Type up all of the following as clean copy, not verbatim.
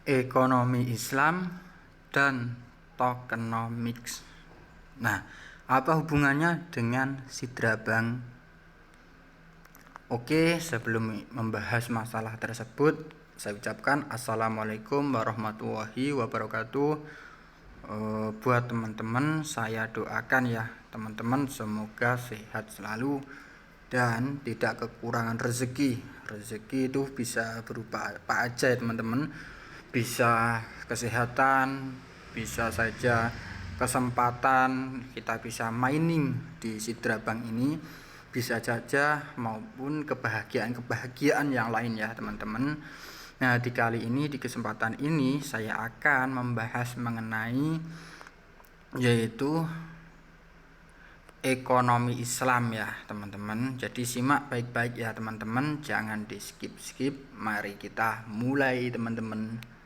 Ekonomi Islam dan tokenomics. Nah, apa hubungannya dengan Sidra Bank? Oke, sebelum membahas masalah tersebut, saya ucapkan Assalamualaikum warahmatullahi wabarakatuh. Buat teman-teman, saya doakan ya teman-teman semoga sehat selalu dan tidak kekurangan rezeki. Rezeki itu bisa berupa apa aja ya teman-teman. Bisa kesehatan, bisa saja kesempatan kita bisa mining di Sidra Bank ini, bisa saja maupun kebahagiaan yang lain ya teman-teman. Nah, di kali ini, di kesempatan ini saya akan membahas mengenai yaitu ekonomi Islam ya teman-teman. Jadi simak baik-baik ya teman-teman, jangan di skip-skip. Mari kita mulai teman-teman.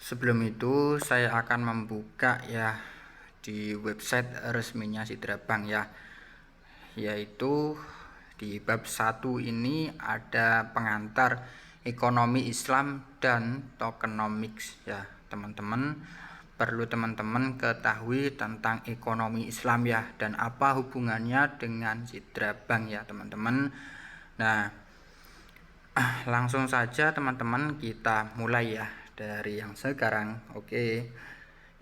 Sebelum itu saya akan membuka ya di website resminya Sidra Bank ya, yaitu di bab 1 ini ada pengantar ekonomi Islam dan tokenomics ya teman-teman. Perlu teman-teman ketahui tentang ekonomi Islam ya, dan apa hubungannya dengan Sidra Bank ya teman-teman. Nah, langsung saja teman-teman kita mulai ya dari yang sekarang. Oke.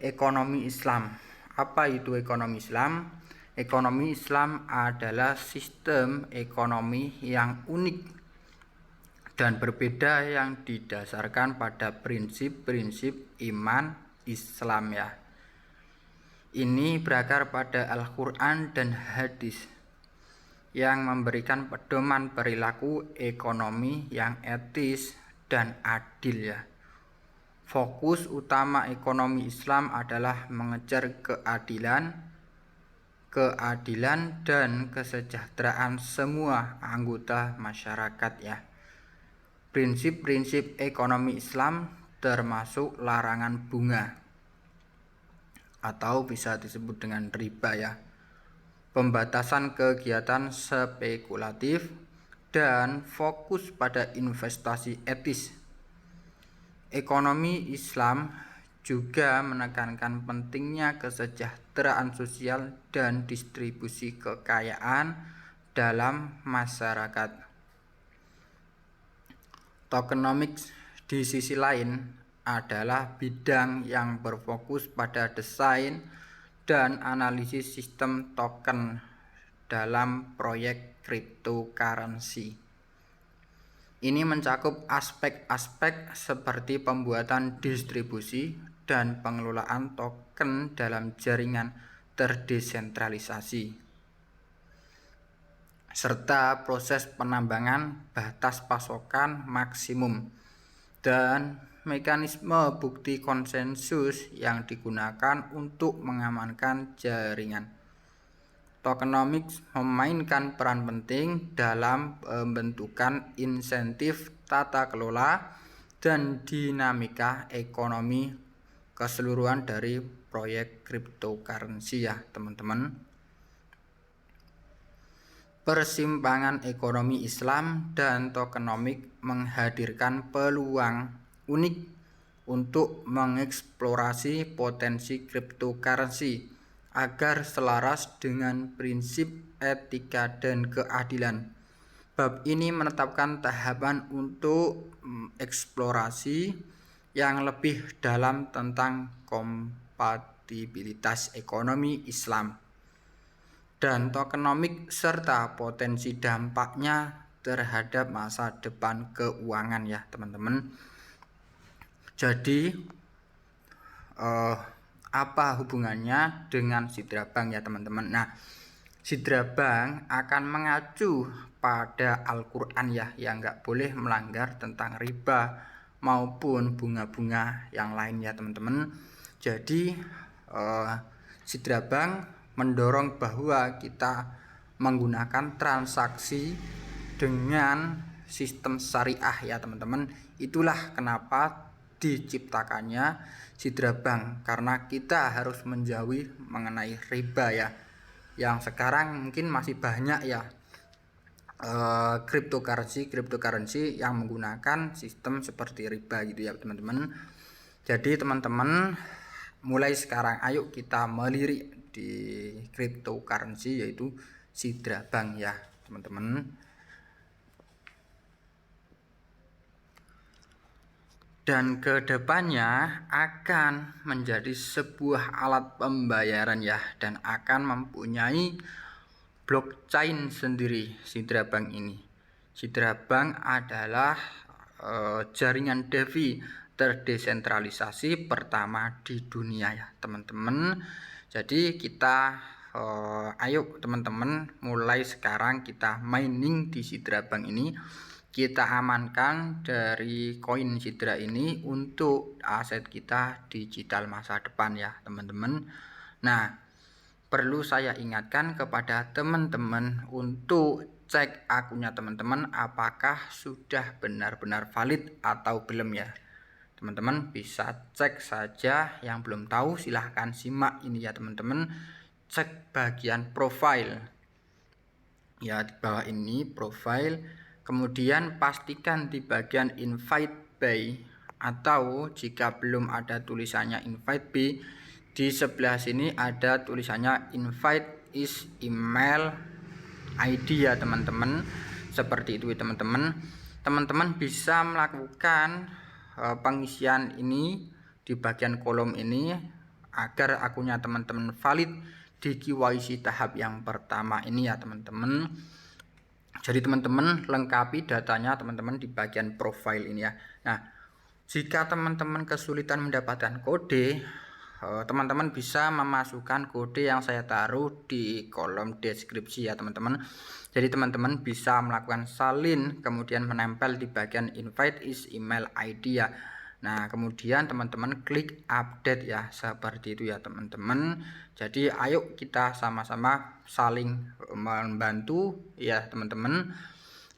Ekonomi Islam. Apa itu ekonomi Islam? Ekonomi Islam adalah sistem ekonomi yang unik dan berbeda yang didasarkan pada prinsip-prinsip iman Islam ya. Ini berakar pada Al-Quran dan hadis yang memberikan pedoman perilaku ekonomi yang etis dan adil ya. Fokus utama ekonomi Islam adalah mengejar keadilan dan kesejahteraan semua anggota masyarakat ya. Prinsip-prinsip ekonomi Islam termasuk larangan bunga atau bisa disebut dengan riba ya, pembatasan kegiatan spekulatif, dan fokus pada investasi etis. Ekonomi Islam juga menekankan pentingnya kesejahteraan sosial dan distribusi kekayaan dalam masyarakat. Tokenomics di sisi lain adalah bidang yang berfokus pada desain dan analisis sistem token dalam proyek cryptocurrency. Ini mencakup aspek-aspek seperti pembuatan distribusi dan pengelolaan token dalam jaringan terdesentralisasi, serta proses penambangan batas pasokan maksimum dan mekanisme bukti konsensus yang digunakan untuk mengamankan jaringan. Tokenomics memainkan peran penting dalam pembentukan insentif tata kelola dan dinamika ekonomi keseluruhan dari proyek cryptocurrency ya teman-teman. Persimpangan ekonomi Islam dan tokenomics menghadirkan peluang unik untuk mengeksplorasi potensi cryptocurrency agar selaras dengan prinsip etika dan keadilan. Bab ini menetapkan tahapan untuk eksplorasi yang lebih dalam tentang kompatibilitas ekonomi Islam dan tokenomik serta potensi dampaknya terhadap masa depan keuangan ya teman-teman. Jadi apa hubungannya dengan Sidra Bank ya teman-teman? Nah, Sidra Bank akan mengacu pada Al-Quran ya, yang nggak boleh melanggar tentang riba maupun bunga-bunga yang lain ya teman-teman. Jadi Sidra Bank mendorong bahwa kita menggunakan transaksi dengan sistem syariah ya teman-teman. Itulah kenapa diciptakannya Sidra Bank, karena kita harus menjauhi mengenai riba ya, yang sekarang mungkin masih banyak ya cryptocurrency yang menggunakan sistem seperti riba gitu ya teman-teman. Jadi teman-teman mulai sekarang ayo kita melirik di cryptocurrency yaitu Sidra Bank ya teman-teman. Dan kedepannya akan menjadi sebuah alat pembayaran ya, dan akan mempunyai blockchain sendiri Sidra Bank ini. Sidra Bank adalah jaringan DeFi terdesentralisasi pertama di dunia ya teman-teman. Jadi kita ayo teman-teman mulai sekarang kita mining di Sidra Bank ini. Kita amankan dari koin Sidra ini untuk aset kita digital masa depan ya teman-teman. Nah, perlu saya ingatkan kepada teman-teman untuk cek akunnya teman-teman apakah sudah benar-benar valid atau belum ya. Teman-teman bisa cek saja, yang belum tahu silahkan simak ini ya teman-teman. Cek bagian profile ya, di bawah ini profile. Kemudian pastikan di bagian invite by, atau jika belum ada tulisannya invite by, di sebelah sini ada tulisannya invite is email ID ya teman-teman. Seperti itu ya teman-teman. Teman-teman bisa melakukan pengisian ini di bagian kolom ini agar akunnya teman-teman valid di KYC tahap yang pertama ini ya teman-teman. Jadi teman-teman lengkapi datanya teman-teman di bagian profile ini ya. Nah, jika teman-teman kesulitan mendapatkan kode, teman-teman bisa memasukkan kode yang saya taruh di kolom deskripsi ya teman-teman. Jadi teman-teman bisa melakukan salin kemudian menempel di bagian invite is email ID ya. Nah, kemudian teman-teman klik update ya, seperti itu ya teman-teman. Jadi ayo kita sama-sama saling membantu ya teman-teman.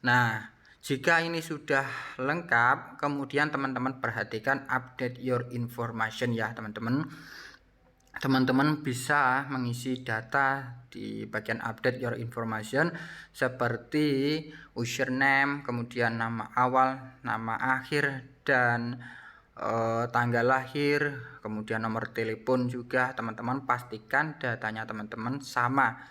Nah, jika ini sudah lengkap, kemudian teman-teman perhatikan update your information ya teman-teman. Teman-teman bisa mengisi data di bagian update your information seperti username, kemudian nama awal, nama akhir, dan tanggal lahir, kemudian nomor telepon juga. Teman-teman pastikan datanya teman-teman sama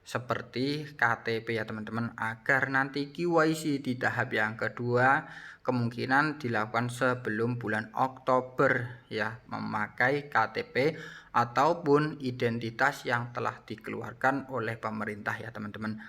seperti KTP ya teman-teman, agar nanti KYC di tahap yang kedua kemungkinan dilakukan sebelum bulan Oktober ya, memakai KTP ataupun identitas yang telah dikeluarkan oleh pemerintah ya teman-teman.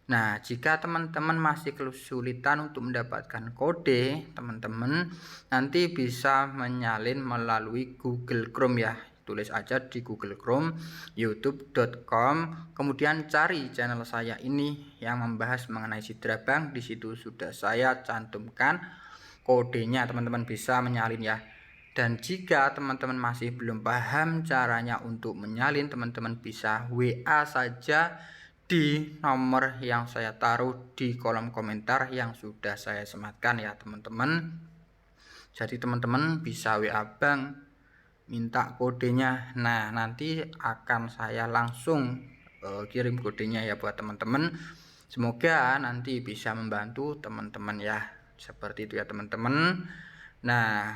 Nah, jika teman-teman masih kesulitan untuk mendapatkan kode, teman-teman nanti bisa menyalin melalui Google Chrome ya. Tulis aja di Google Chrome youtube.com, kemudian cari channel saya ini yang membahas mengenai Sidra Bank. Di situ sudah saya cantumkan kodenya, teman-teman bisa menyalin ya. Dan jika teman-teman masih belum paham caranya untuk menyalin, teman-teman bisa WA saja di nomor yang saya taruh di kolom komentar yang sudah saya sematkan ya teman-teman. Jadi teman-teman bisa WA bank, minta kodenya. Nah, nanti akan saya langsung kirim kodenya ya buat teman-teman. Semoga nanti bisa membantu teman-teman ya. Seperti itu ya teman-teman. Nah,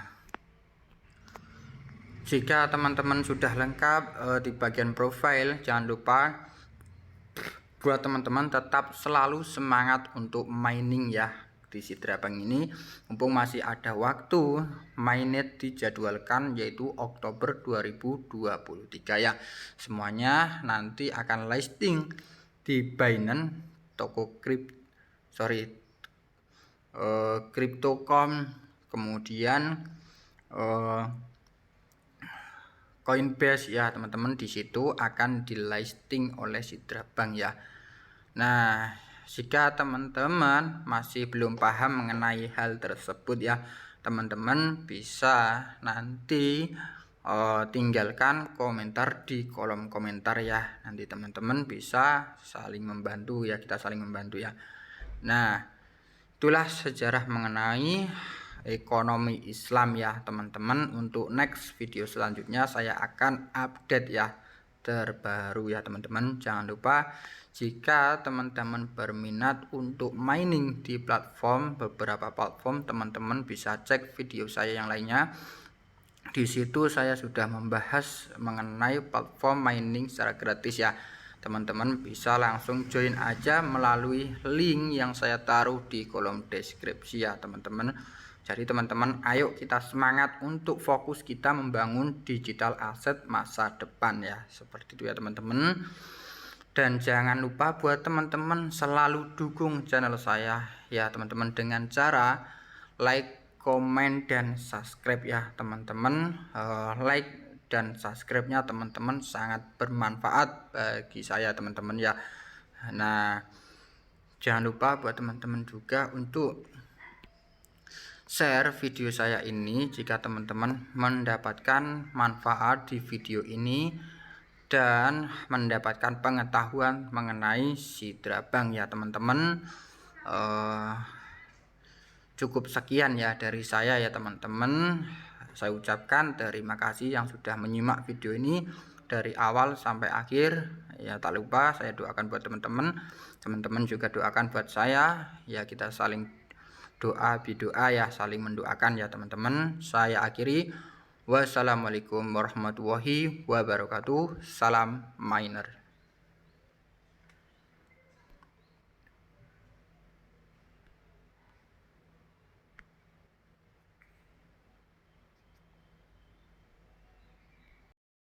jika teman-teman sudah lengkap di bagian profile, jangan lupa buat teman-teman tetap selalu semangat untuk mining ya di Sidra Bank ini. Mumpung masih ada waktu, mainnet dijadwalkan yaitu Oktober 2023 ya. Semuanya nanti akan listing di Binance, toko Crypto.com, kemudian Coinbase ya teman-teman. Di situ akan di listing oleh Sidra Bank ya. Nah, jika teman-teman masih belum paham mengenai hal tersebut ya, teman-teman bisa nanti tinggalkan komentar di kolom komentar ya. Nanti teman-teman bisa saling membantu ya, kita saling membantu ya. Nah, itulah sejarah mengenai ekonomi Islam ya teman-teman. Untuk next video selanjutnya saya akan update ya terbaru ya teman-teman. Jangan lupa jika teman-teman berminat untuk mining di beberapa platform, teman-teman bisa cek video saya yang lainnya. Di situ saya sudah membahas mengenai platform mining secara gratis ya. Teman-teman bisa langsung join aja melalui link yang saya taruh di kolom deskripsi ya teman-teman. Jadi teman-teman, ayo kita semangat untuk fokus kita membangun digital asset masa depan ya. Seperti itu ya teman-teman. Dan jangan lupa buat teman-teman selalu dukung channel saya ya teman-teman dengan cara like, komen, dan subscribe ya teman-teman. Like dan subscribe-nya teman-teman sangat bermanfaat bagi saya teman-teman ya. Nah, jangan lupa buat teman-teman juga untuk share video saya ini jika teman-teman mendapatkan manfaat di video ini dan mendapatkan pengetahuan mengenai Sidra Bank ya teman-teman. Cukup sekian ya dari saya ya teman-teman. Saya ucapkan terima kasih yang sudah menyimak video ini dari awal sampai akhir ya. Tak lupa saya doakan buat teman-teman juga doakan buat saya ya. Kita saling doa bidoa ya, saling mendoakan ya teman-teman. Saya akhiri. Wassalamualaikum warahmatullahi wabarakatuh. Salam miner.